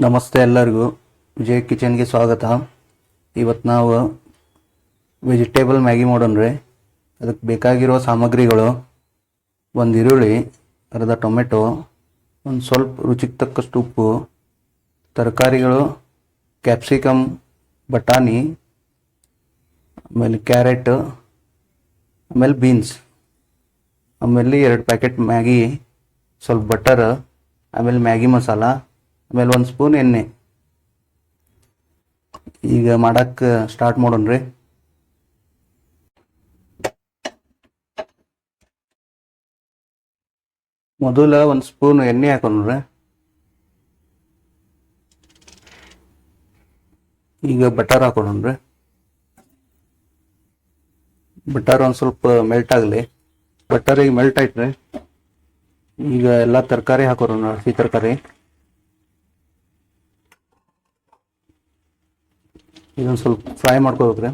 ನಮಸ್ತೆ ಎಲ್ಲರಿಗೂ ವಿಜಯ್ ಕಿಚನ್ಗೆ ಸ್ವಾಗತ. ಇವತ್ತು ನಾವು ವೆಜಿಟೇಬಲ್ ಮ್ಯಾಗಿ ಮಾಡೋಣ್ರಿ. ಅದಕ್ಕೆ ಬೇಕಾಗಿರೋ ಸಾಮಗ್ರಿಗಳು: ಒಂದು ಈರುಳ್ಳಿ, ಅರ್ಧ ಟೊಮೆಟೊ, ಒಂದು ಸ್ವಲ್ಪ ರುಚಿಗೆ ತಕ್ಕಷ್ಟು ಉಪ್ಪು, ತರಕಾರಿಗಳು ಕ್ಯಾಪ್ಸಿಕಮ್, ಬಟಾಣಿ, ಆಮೇಲೆ ಕ್ಯಾರೆಟ್, ಆಮೇಲೆ ಬೀನ್ಸ್, ಆಮೇಲೆ 2 ಪ್ಯಾಕೆಟ್ ಮ್ಯಾಗಿ, ಸ್ವಲ್ಪ ಬಟರ್, ಆಮೇಲೆ ಮ್ಯಾಗಿ ಮಸಾಲ, ಆಮೇಲೆ 1 ಸ್ಪೂನ್ ಎಣ್ಣೆ. ಈಗ ಮಾಡಕ್ಕೆ ಸ್ಟಾರ್ಟ್ ಮಾಡೋಣ್ರಿ. ಮೊದಲ 1 ಸ್ಪೂನ್ ಎಣ್ಣೆ ಹಾಕೋಣ್ರಿ. ಈಗ ಬಟರ್ ಹಾಕೋಣ್ರಿ. ಬಟರ್ ಒಂದು ಸ್ವಲ್ಪ ಮೆಲ್ಟ್ ಆಗಲಿ. ಬಟರ್ ಈಗ ಮೆಲ್ಟ್ ಆಯ್ತ್ರಿ. ಈಗ ಎಲ್ಲ ತರಕಾರಿ ಹಾಕೋಣ. ಹಸಿ ತರಕಾರಿ ಇದೊಂದು ಸ್ವಲ್ಪ ಫ್ರೈ ಮಾಡ್ಕೋಬೇಕ್ರಿ.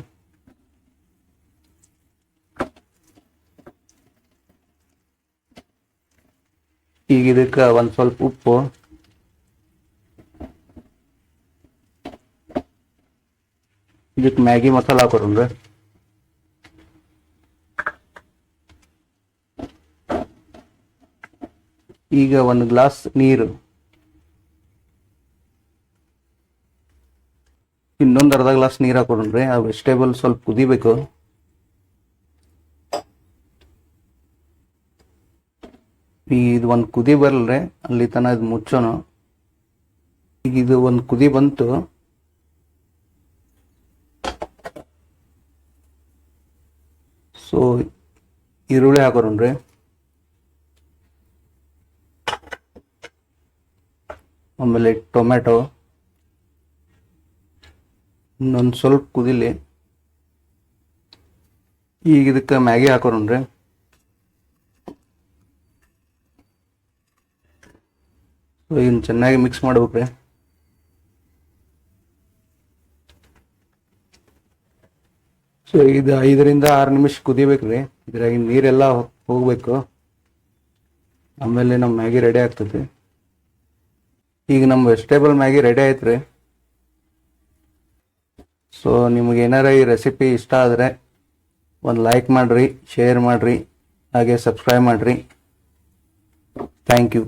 ಈಗ ಇದಕ್ಕೆ ಒಂದು ಸ್ವಲ್ಪ ಉಪ್ಪು, ಇದಕ್ಕೆ ಮ್ಯಾಗಿ ಮಸಾಲ ಹಾಕೋಣ್ರಿ. ಈಗ 1 ಗ್ಲಾಸ್ ನೀರು, ಇನ್ನೊಂದು ಅರ್ಧ ಗ್ಲಾಸ್ ನೀರು ಹಾಕೋಣ್ರಿ. ಆ ವೆಜಿಟೇಬಲ್ ಸ್ವಲ್ಪ ಕುದಿಬೇಕು. ಇದು ಒಂದು ಕುದಿ ಬರಲ್ರಿ, ಅಲ್ಲಿ ತನಕ ಇದು ಮುಚ್ಚೋಣ. ಈಗ ಇದು ಒಂದು ಕುದಿ ಬಂತು. ಸೊ ಈರುಳ್ಳಿ ಹಾಕೋಣ್ರಿ. ಆಮೇಲೆ ಟೊಮೆಟೊ ಇನ್ನೊಂದು ಸ್ವಲ್ಪ ಕುದಿಲಿ. ಈಗ ಇದಕ್ಕೆ ಮ್ಯಾಗಿ ಹಾಕೋಣ್ರಿ. ಸೊ ಇದನ್ನ ಚೆನ್ನಾಗಿ ಮಿಕ್ಸ್ ಮಾಡ್ಬೇಕ್ರಿ. ಸೊ ಇದು 5 ರಿಂದ 6 ನಿಮಿಷ ಕುದಿಬೇಕ್ರಿ. ಇದ್ರಾಗ ನೀರೆಲ್ಲ ಹೋಗ್ಬೇಕು. ಆಮೇಲೆ ನಮ್ಮ ಮ್ಯಾಗಿ ರೆಡಿ ಆಗ್ತದೆ. ಈಗ ನಮ್ಮ ವೆಜಿಟೇಬಲ್ ಮ್ಯಾಗಿ ರೆಡಿ ಆಯ್ತ್ರಿ. ಸೊ ನಿಮಗೆ ಏನಾರ ಈ ರೆಸಿಪಿ ಇಷ್ಟ ಆದರೆ ಒಂದು ಲೈಕ್ ಮಾಡಿರಿ, ಶೇರ್ ಮಾಡಿರಿ, ಹಾಗೆ ಸಬ್ಸ್ಕ್ರೈಬ್ ಮಾಡಿರಿ. Thank you.